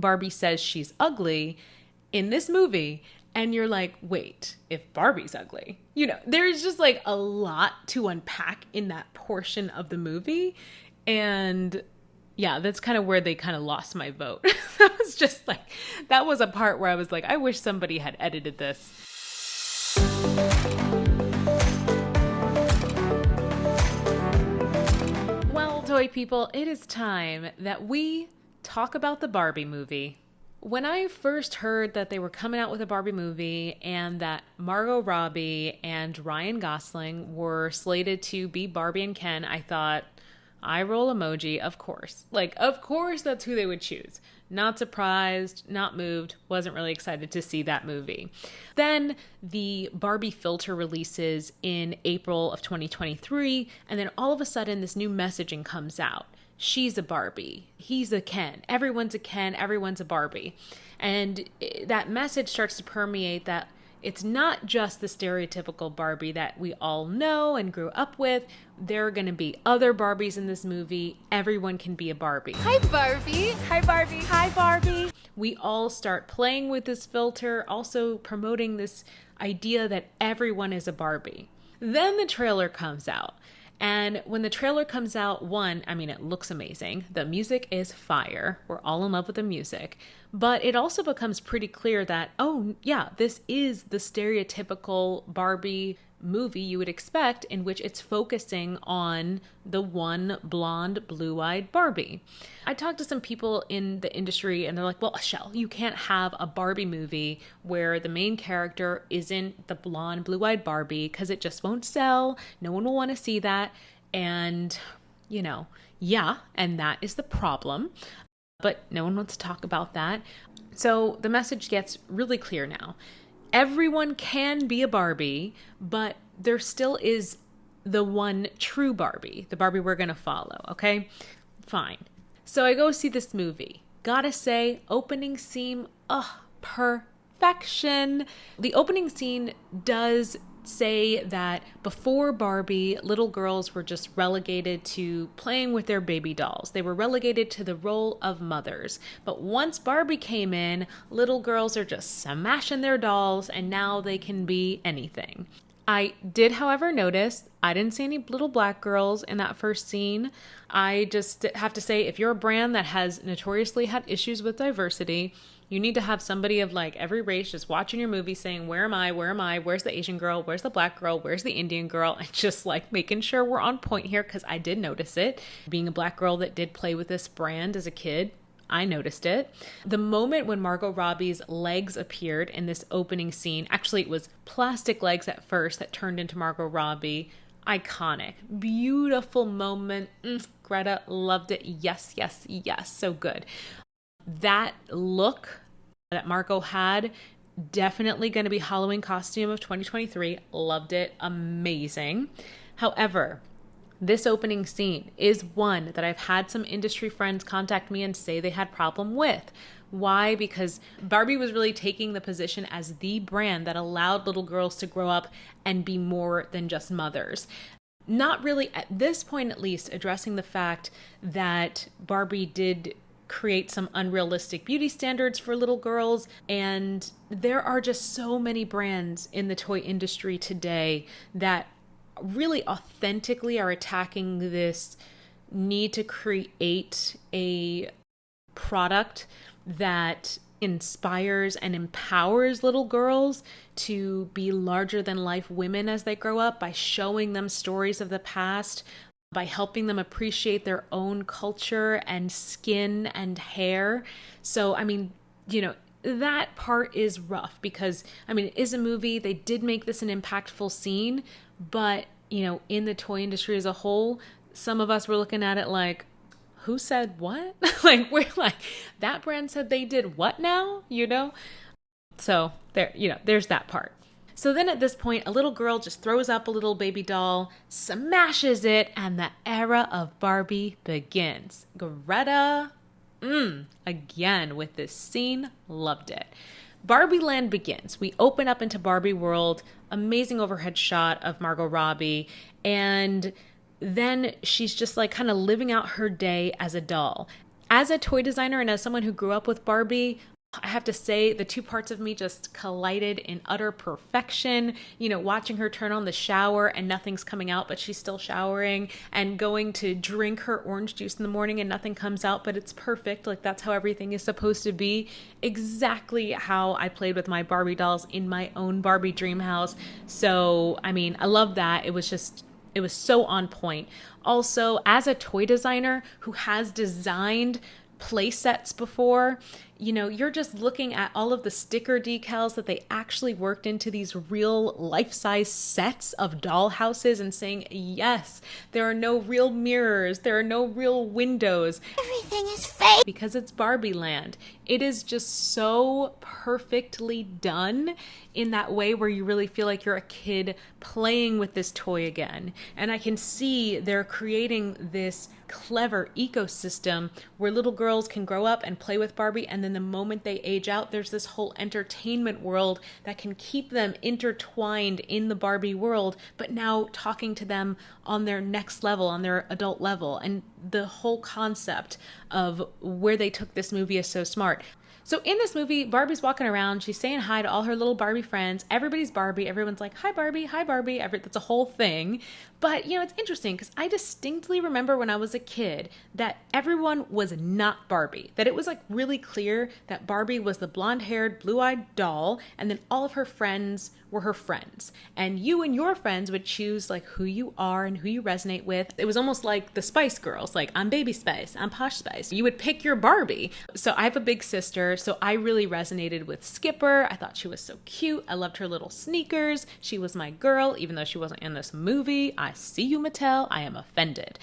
Barbie says she's ugly in this movie. And you're like, wait, if Barbie's ugly, there's just like a lot to unpack in that portion of the movie. And yeah, that's kind of where they kind of lost my vote. That was a part where I was like, I wish somebody had edited this. Well, toy people, it is time that we talk about the Barbie movie. When I first heard that they were coming out with a Barbie movie and that Margot Robbie and Ryan Gosling were slated to be Barbie and Ken, I thought, eye roll emoji, of course. Of course that's who they would choose. Not surprised, not moved, wasn't really excited to see that movie. Then the Barbie filter releases in April of 2023, and then all of a sudden this new messaging comes out. She's a Barbie. He's a Ken. Everyone's a Ken. Everyone's a Barbie. And that message starts to permeate that it's not just the stereotypical Barbie that we all know and grew up with. There are going to be other Barbies in this movie. Everyone can be a Barbie. Hi, Barbie. Hi, Barbie. Hi, Barbie. We all start playing with this filter, also promoting this idea that everyone is a Barbie. Then the trailer comes out. And when the trailer comes out, it looks amazing. The music is fire. We're all in love with the music. But it also becomes pretty clear that, oh, yeah, this is the stereotypical Barbie movie you would expect, in which it's focusing on the one blonde, blue-eyed Barbie. I talked to some people in the industry and they're like, well, Azhelle, you can't have a Barbie movie where the main character isn't the blonde, blue-eyed Barbie because it just won't sell. No one will want to see that. And, and that is the problem. But no one wants to talk about that. So the message gets really clear now. Everyone can be a Barbie, but there still is the one true Barbie, the Barbie we're going to follow, okay? Fine. So I go see this movie. Gotta say, opening scene, perfection. The opening scene does say that before Barbie, little girls were just relegated to playing with their baby dolls. They were relegated to the role of mothers. But once Barbie came in, little girls are just smashing their dolls and now they can be anything. I did, however, notice I didn't see any little black girls in that first scene. I just have to say, if you're a brand that has notoriously had issues with diversity, you need to have somebody of every race just watching your movie saying, where am I? Where am I? Where's the Asian girl? Where's the black girl? Where's the Indian girl? And just making sure we're on point here, because I did notice it. Being a black girl that did play with this brand as a kid, I noticed it. The moment when Margot Robbie's legs appeared in this opening scene, actually it was plastic legs at first that turned into Margot Robbie. Iconic. Beautiful moment. Greta loved it. Yes, yes, yes. So good. That look that Margot had, definitely going to be Halloween costume of 2023. Loved it. Amazing. However, this opening scene is one that I've had some industry friends contact me and say they had problem with. Why? Because Barbie was really taking the position as the brand that allowed little girls to grow up and be more than just mothers. Not really, at this point at least, addressing the fact that Barbie did create some unrealistic beauty standards for little girls. And there are just so many brands in the toy industry today that really authentically are attacking this need to create a product that inspires and empowers little girls to be larger than life women as they grow up by showing them stories of the past, by helping them appreciate their own culture and skin and hair. So, that part is rough because, it is a movie. They did make this an impactful scene, but, in the toy industry as a whole, some of us were looking at it like, who said what? That brand said they did what now? So there's that part. So then at this point, a little girl just throws up a little baby doll, smashes it, and the era of Barbie begins. Greta, again with this scene, loved it. Barbie Land begins. We open up into Barbie World, amazing overhead shot of Margot Robbie, and then she's just kind of living out her day as a doll. As a toy designer and as someone who grew up with Barbie, I have to say the two parts of me just collided in utter perfection. You know, watching her turn on the shower and nothing's coming out, but she's still showering, and going to drink her orange juice in the morning and nothing comes out, but it's perfect. Like, that's how everything is supposed to be. Exactly how I played with my Barbie dolls in my own Barbie dream house. So, I mean, I love that. It was so on point. Also, as a toy designer who has designed play sets before, you know, you're just looking at all of the sticker decals that they actually worked into these real life-size sets of doll houses and saying, yes, there are no real mirrors, there are no real windows. Everything is fake. Because it's Barbie land. It is just so perfectly done in that way where you really feel like you're a kid playing with this toy again. And I can see they're creating this clever ecosystem where little girls can grow up and play with Barbie, and then the moment they age out, there's this whole entertainment world that can keep them intertwined in the Barbie world, but now talking to them on their next level, on their adult level. And the whole concept of where they took this movie is so smart. So in this movie, Barbie's walking around, she's saying hi to all her little Barbie friends. Everybody's Barbie. Everyone's like, hi, Barbie, hi, Barbie. That's a whole thing. But, you know, it's interesting because I distinctly remember when I was a kid that everyone was not Barbie. That it was like really clear that Barbie was the blonde-haired, blue-eyed doll, and then all of her friends were her friends. And you and your friends would choose like who you are and who you resonate with. It was almost like the Spice Girls, like I'm Baby Spice, I'm Posh Spice. You would pick your Barbie. So I have a big sister, so I really resonated with Skipper. I thought she was so cute. I loved her little sneakers. She was my girl, even though she wasn't in this movie. I see you, Mattel. I am offended.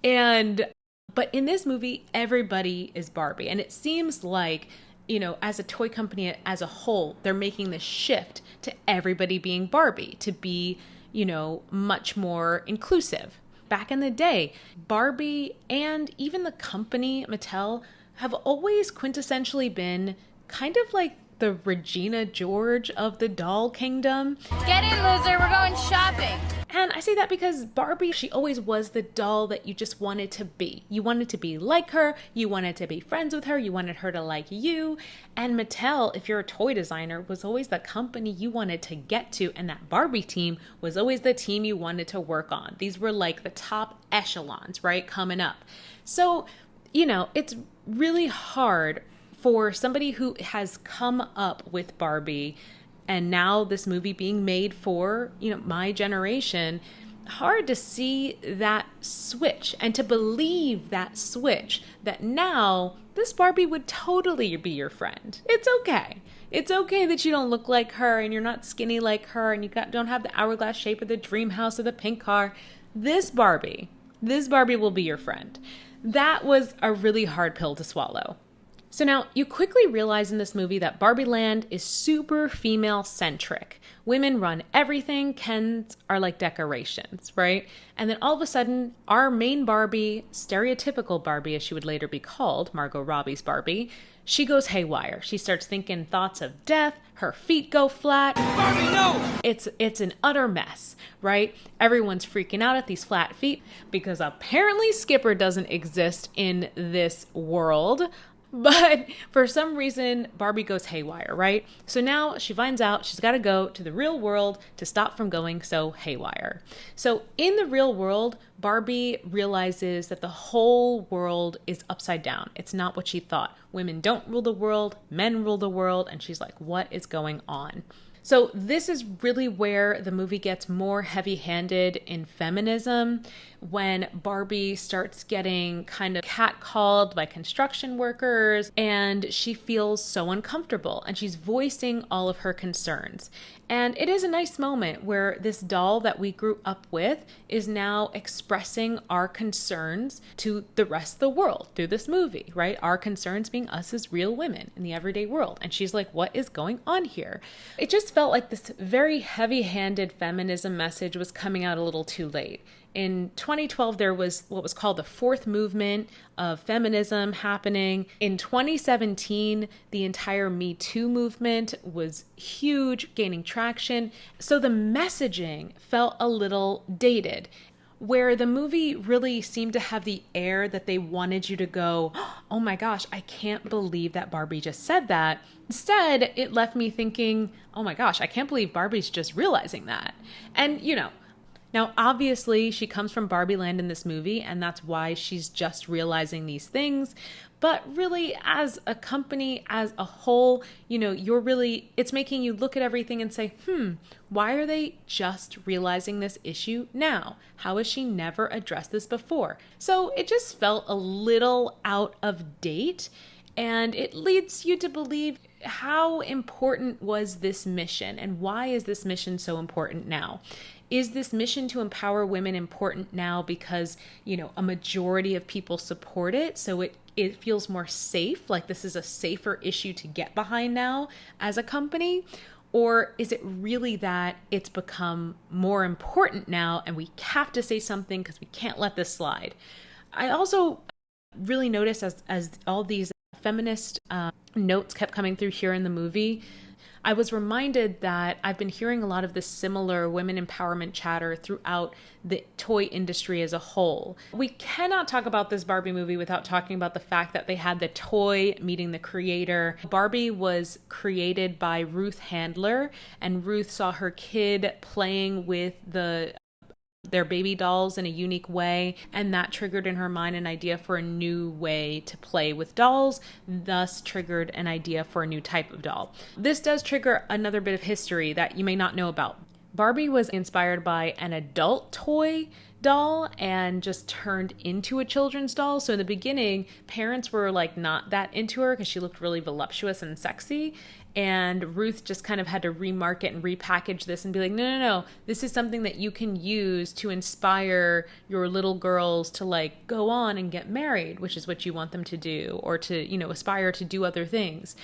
But in this movie, everybody is Barbie. And it seems like, you know, as a toy company as a whole, they're making this shift to everybody being Barbie, to be, you know, much more inclusive. Back in the day, Barbie and even the company Mattel have always quintessentially been kind of like the Regina George of the doll kingdom. Get in, loser. We're going shopping. And I say that because Barbie, she always was the doll that you just wanted to be. You wanted to be like her. You wanted to be friends with her. You wanted her to like you. And Mattel, if you're a toy designer, was always the company you wanted to get to. And that Barbie team was always the team you wanted to work on. These were like the top echelons, right? Coming up. So, you know, it's really hard for somebody who has come up with Barbie and now this movie being made for, you know, my generation, hard to see that switch and to believe that switch, that now this Barbie would totally be your friend. It's okay. It's okay that you don't look like her and you're not skinny like her and you don't have the hourglass shape of the dream house or the pink car. This Barbie will be your friend. That was a really hard pill to swallow. So now you quickly realize in this movie that Barbie Land is super female-centric. Women run everything. Kens are like decorations, right? And then all of a sudden, our main Barbie, stereotypical Barbie as she would later be called, Margot Robbie's Barbie, she goes haywire. She starts thinking thoughts of death. Her feet go flat. Barbie, no! It's an utter mess, right? Everyone's freaking out at these flat feet because apparently Skipper doesn't exist in this world. But for some reason, Barbie goes haywire, right? So now she finds out she's got to go to the real world to stop from going so haywire. So in the real world, Barbie realizes that the whole world is upside down. It's not what she thought. Women don't rule the world, men rule the world, and she's like, what is going on? So this is really where the movie gets more heavy-handed in feminism, when Barbie starts getting kind of catcalled by construction workers and she feels so uncomfortable and she's voicing all of her concerns. And it is a nice moment where this doll that we grew up with is now expressing our concerns to the rest of the world through this movie, right? Our concerns being us as real women in the everyday world. And she's like, what is going on here? It just felt like this very heavy-handed feminism message was coming out a little too late. In 2012, there was what was called the fourth movement of feminism happening. In 2017, the entire Me Too movement was huge, gaining traction. So the messaging felt a little dated. where the movie really seemed to have the air that they wanted you to go, oh my gosh, I can't believe that Barbie just said that. Instead, it left me thinking, oh my gosh, I can't believe Barbie's just realizing that. And, now obviously she comes from Barbie Land in this movie, and that's why she's just realizing these things. But really, as a company, as a whole, it's making you look at everything and say, why are they just realizing this issue now? How has she never addressed this before? So it just felt a little out of date, and it leads you to believe, how important was this mission, and why is this mission so important now? Is this mission to empower women important now because, a majority of people support it, so it feels more safe, like this is a safer issue to get behind now as a company? Or is it really that it's become more important now and we have to say something because we can't let this slide? I also really noticed as all these feminist notes kept coming through here in the movie, I was reminded that I've been hearing a lot of this similar women empowerment chatter throughout the toy industry as a whole. We cannot talk about this Barbie movie without talking about the fact that they had the toy meeting the creator. Barbie was created by Ruth Handler, and Ruth saw her kid playing with their baby dolls in a unique way, and that triggered in her mind an idea for a new way to play with dolls, thus triggered an idea for a new type of doll. This does trigger another bit of history that you may not know about. Barbie was inspired by an adult toy doll and just turned into a children's doll. So in the beginning, parents were not that into her because she looked really voluptuous and sexy. And Ruth just kind of had to remarket and repackage this and be like, no, this is something that you can use to inspire your little girls to go on and get married, which is what you want them to do, or to, aspire to do other things.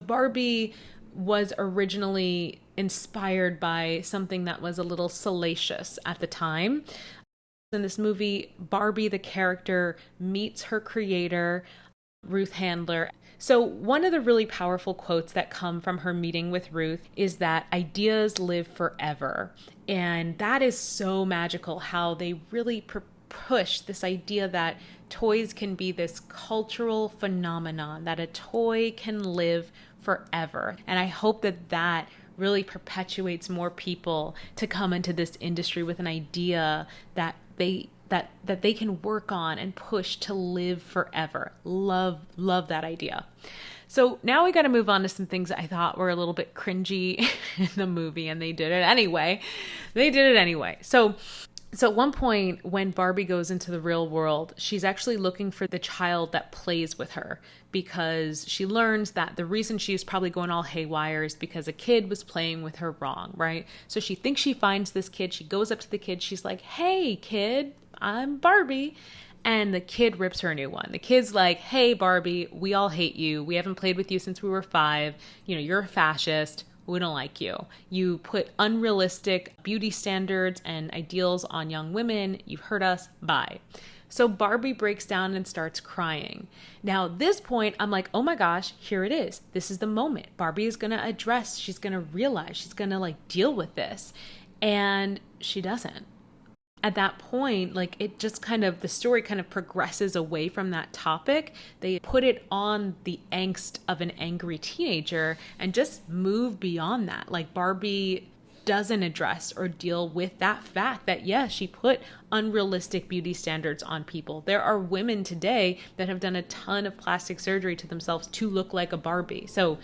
Barbie was originally inspired by something that was a little salacious at the time. In this movie, Barbie, the character, meets her creator, Ruth Handler. So one of the really powerful quotes that come from her meeting with Ruth is that ideas live forever. And that is so magical, how they really push this idea that toys can be this cultural phenomenon, that a toy can live forever. And I hope that really perpetuates more people to come into this industry with an idea that they can work on and push to live forever. Love that idea. So now we got to move on to some things I thought were a little bit cringy in the movie, and they did it anyway. So at one point when Barbie goes into the real world, she's actually looking for the child that plays with her, because she learns that the reason she's probably going all haywire is because a kid was playing with her wrong, right? So she thinks she finds this kid. She goes up to the kid. She's like, "Hey, kid, I'm Barbie." And the kid rips her a new one. The kid's like, "Hey, Barbie, we all hate you. We haven't played with you since we were 5. You're a fascist. We don't like you. You put unrealistic beauty standards and ideals on young women. You've hurt us. Bye." So Barbie breaks down and starts crying. Now, at this point, I'm like, oh my gosh, here it is. This is the moment. Barbie is going to address, she's going to realize, she's going to deal with this. And she doesn't. At that point, it just the story kind of progresses away from that topic. They put it on the angst of an angry teenager and just move beyond that. Barbie doesn't address or deal with that fact that, yes, she put unrealistic beauty standards on people. There are women today that have done a ton of plastic surgery to themselves to look like a Barbie. So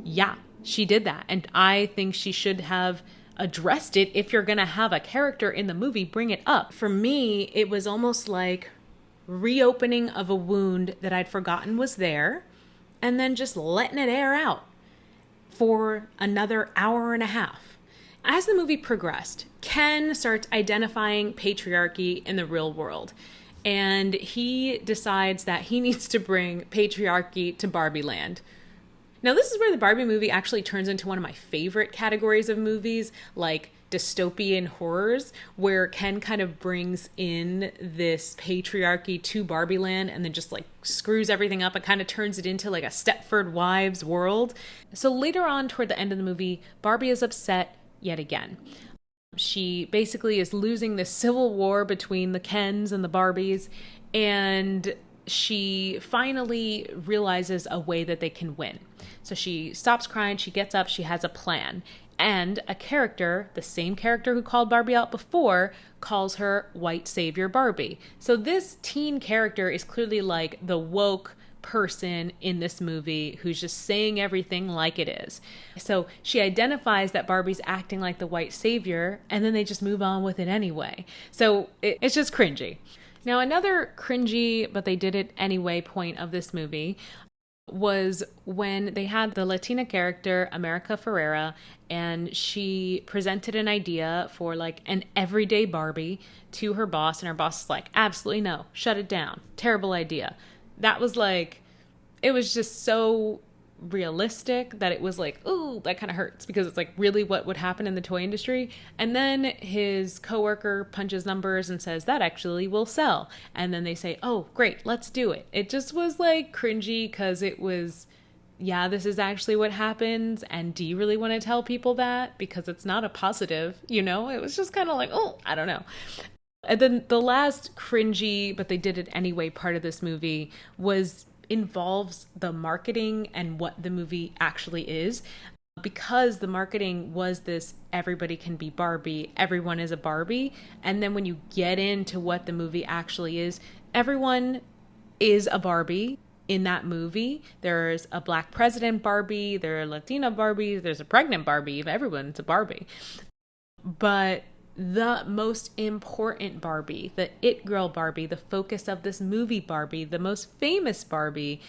yeah, she did that. And I think she should have addressed it. If you're going to have a character in the movie, bring it up. For me, it was almost like reopening of a wound that I'd forgotten was there, and then just letting it air out for another hour and a half. As the movie progressed, Ken starts identifying patriarchy in the real world, and he decides that he needs to bring patriarchy to Barbie Land. Now, this is where the Barbie movie actually turns into one of my favorite categories of movies, like dystopian horrors, where Ken kind of brings in this patriarchy to Barbie Land and then just screws everything up and kind of turns it into a Stepford Wives world. So later on, toward the end of the movie, Barbie is upset yet again. She basically is losing this civil war between the Kens and the Barbies, and she finally realizes a way that they can win. So she stops crying, she gets up, she has a plan. And a character, the same character who called Barbie out before, calls her White Savior Barbie. So this teen character is clearly like the woke person in this movie who's just saying everything like it is. So she identifies that Barbie's acting like the white savior, and then they just move on with it anyway. So it's just cringy. Now, another cringy, but they did it anyway point of this movie was when they had the Latina character, America Ferrera, and she presented an idea for like an everyday Barbie to her boss, and her boss is like, absolutely no, shut it down. Terrible idea. That was like, it was just so realistic that it was like, ooh, that kind of hurts, because it's like really what would happen in the toy industry. And then his coworker punches numbers and says that actually will sell, and then they say, oh great, let's do it. It just was like cringy, because it was, yeah, this is actually what happens, and do you really want to tell people that? Because it's not a positive, you know. It was just kind of like, oh, I don't know. And then the last cringy, but they did it anyway, part of this movie involves the marketing and what the movie actually is. Because the marketing was this, everybody can be Barbie, everyone is a Barbie. And then when you get into what the movie actually is, everyone is a Barbie in that movie. There's a Black president Barbie, there are Latina Barbies, there's a pregnant Barbie, everyone's a Barbie. But the most important Barbie, the it girl Barbie, the focus of this movie Barbie, the most famous Barbie,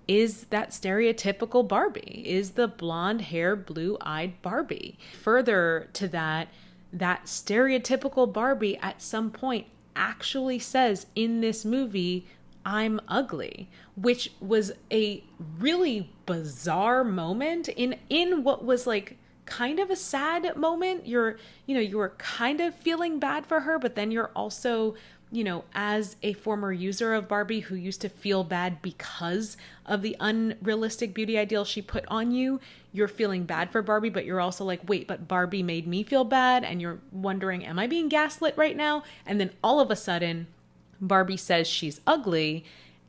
is that stereotypical Barbie, is the blonde hair, blue-eyed Barbie. Further to that, that stereotypical Barbie at some point actually says in this movie, I'm ugly, which was a really bizarre moment in what was like kind of a sad moment. You were kind of feeling bad for her, but then you're also, as a former user of Barbie who used to feel bad because of the unrealistic beauty ideal she put on you, you're feeling bad for Barbie, but you're also like, wait, but Barbie made me feel bad. And you're wondering, am I being gaslit right now? And then all of a sudden, Barbie says she's ugly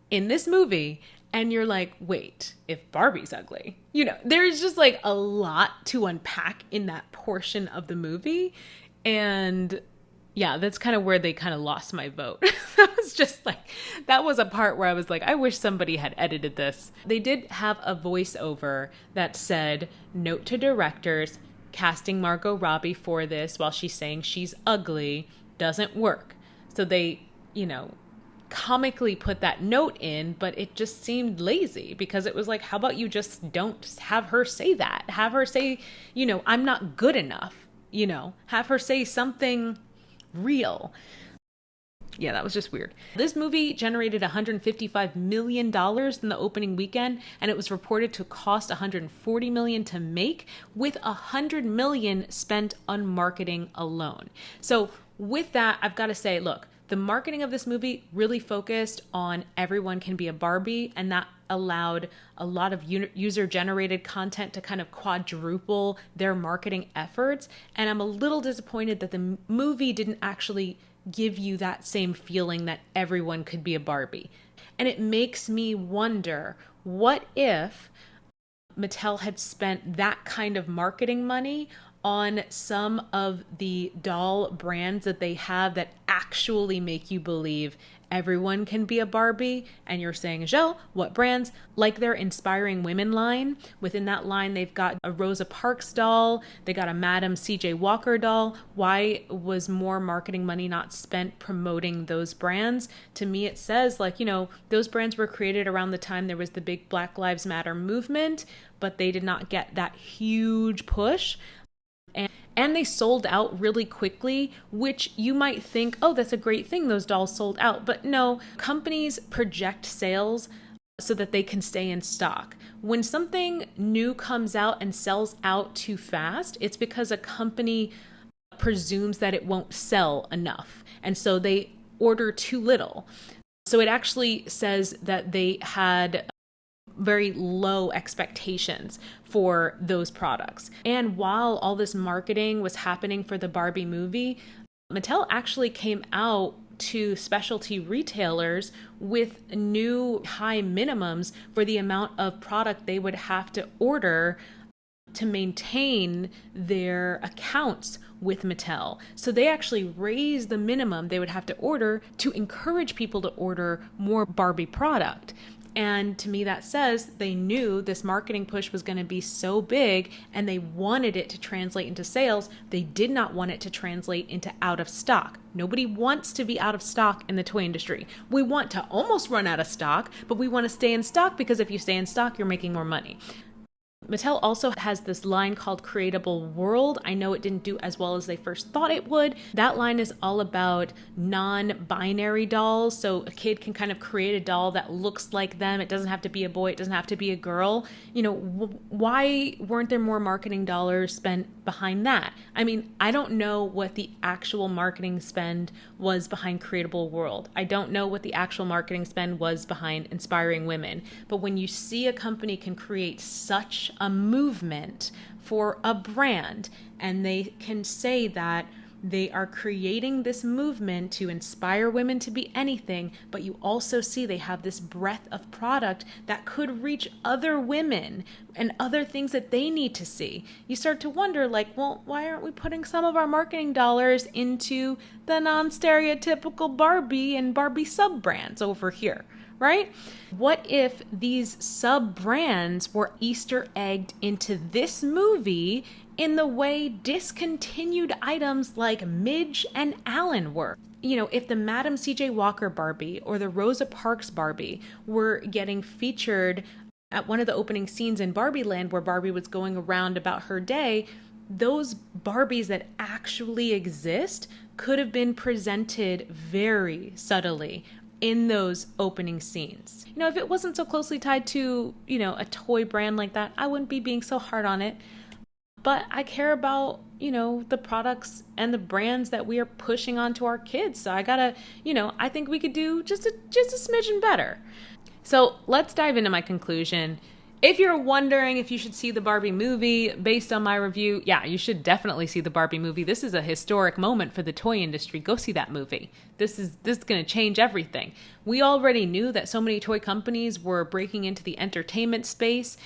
in this movie. And you're like, wait, if Barbie's ugly, there's just like a lot to unpack in that portion of the movie. And yeah, that's kind of where they kind of lost my vote. That was just like, that was a part where I was like, I wish somebody had edited this. They did have a voiceover that said, note to directors, casting Margot Robbie for this while she's saying she's ugly doesn't work. So they, comically put that note in, but it just seemed lazy, because it was like, how about you just don't have her say that? Have her say, I'm not good enough, have her say something real. Yeah, that was just weird. This movie generated $155 million in the opening weekend, and it was reported to cost $140 million to make, with $100 million spent on marketing alone. So with that, I've got to say, look, the marketing of this movie really focused on everyone can be a Barbie, and that allowed a lot of user-generated content to kind of quadruple their marketing efforts. And I'm a little disappointed that the movie didn't actually give you that same feeling that everyone could be a Barbie. And it makes me wonder, what if Mattel had spent that kind of marketing money on some of the doll brands that they have that actually make you believe everyone can be a Barbie? And you're saying, Azhelle, what brands? Like their Inspiring Women line. Within that line, they've got a Rosa Parks doll. They got a Madam C.J. Walker doll. Why was more marketing money not spent promoting those brands? To me, it says those brands were created around the time there was the big Black Lives Matter movement, but they did not get that huge push. And they sold out really quickly, which you might think, oh, that's a great thing, those dolls sold out. But no, companies project sales so that they can stay in stock. When something new comes out and sells out too fast, it's because a company presumes that it won't sell enough. And so they order too little. So it actually says that they had very low expectations for those products. And while all this marketing was happening for the Barbie movie, Mattel actually came out to specialty retailers with new high minimums for the amount of product they would have to order to maintain their accounts with Mattel. So they actually raised the minimum they would have to order to encourage people to order more Barbie product. And to me, that says they knew this marketing push was going to be so big and they wanted it to translate into sales. They did not want it to translate into out of stock. Nobody wants to be out of stock in the toy industry. We want to almost run out of stock, but we want to stay in stock because if you stay in stock, you're making more money. Mattel also has this line called Creatable World. I know it didn't do as well as they first thought it would. That line is all about non-binary dolls. So a kid can kind of create a doll that looks like them. It doesn't have to be a boy. It doesn't have to be a girl. You know, why weren't there more marketing dollars spent behind that? I mean, I don't know what the actual marketing spend was behind Creatable World. I don't know what the actual marketing spend was behind Inspiring Women. But when you see a company can create such a movement for a brand and they can say that they are creating this movement to inspire women to be anything, but you also see they have this breadth of product that could reach other women and other things that they need to see. You start to wonder, like, well, why aren't we putting some of our marketing dollars into the non-stereotypical Barbie and Barbie sub-brands over here? Right? What if these sub-brands were Easter egged into this movie in the way discontinued items like Midge and Alan were? You know, if the Madam C.J. Walker Barbie or the Rosa Parks Barbie were getting featured at one of the opening scenes in Barbie Land where Barbie was going around about her day, those Barbies that actually exist could have been presented very subtly in those opening scenes. You know, if it wasn't so closely tied to, you know, a toy brand like that, I wouldn't be being so hard on it. But I care about, you know, the products and the brands that we are pushing onto our kids. So I gotta, you know, I think we could do just a smidgen better. So let's dive into my conclusion. If you're wondering if you should see the Barbie movie based on my review, yeah, you should definitely see the Barbie movie. This is a historic moment for the toy industry. Go see that movie. This is going to change everything. We already knew that so many toy companies were breaking into the entertainment space.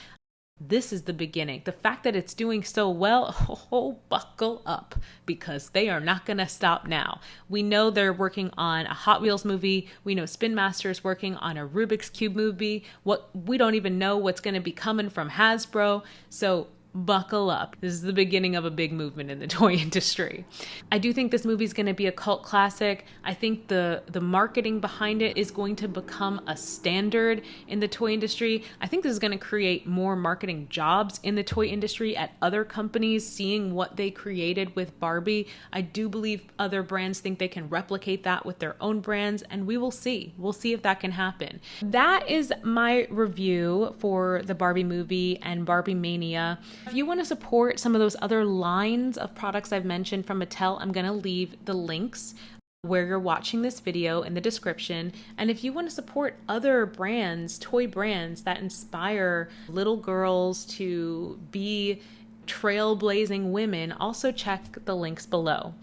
This is the beginning. The fact that it's doing so well, oh, buckle up, because they are not going to stop now. We know they're working on a Hot Wheels movie. We know Spin Master is working on a Rubik's Cube movie. We don't even know what's going to be coming from Hasbro. So buckle up. This is the beginning of a big movement in the toy industry. I do think this movie is going to be a cult classic. I think the marketing behind it is going to become a standard in the toy industry. I think this is going to create more marketing jobs in the toy industry at other companies seeing what they created with Barbie. I do believe other brands think they can replicate that with their own brands, and we will see. We'll see if that can happen. That is my review for the Barbie movie and Barbie Mania. If you want to support some of those other lines of products I've mentioned from Mattel, I'm going to leave the links where you're watching this video in the description. And if you want to support other brands, toy brands that inspire little girls to be trailblazing women, also check the links below.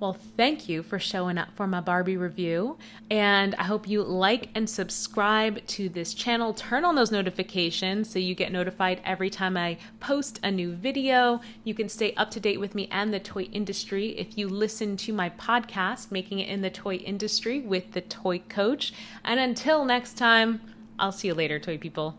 Well, thank you for showing up for my Barbie review, and I hope you like and subscribe to this channel. Turn on those notifications so you get notified every time I post a new video. You can stay up to date with me and the toy industry if you listen to my podcast, Making It in the Toy Industry with the Toy Coach. And until next time, I'll see you later, toy people.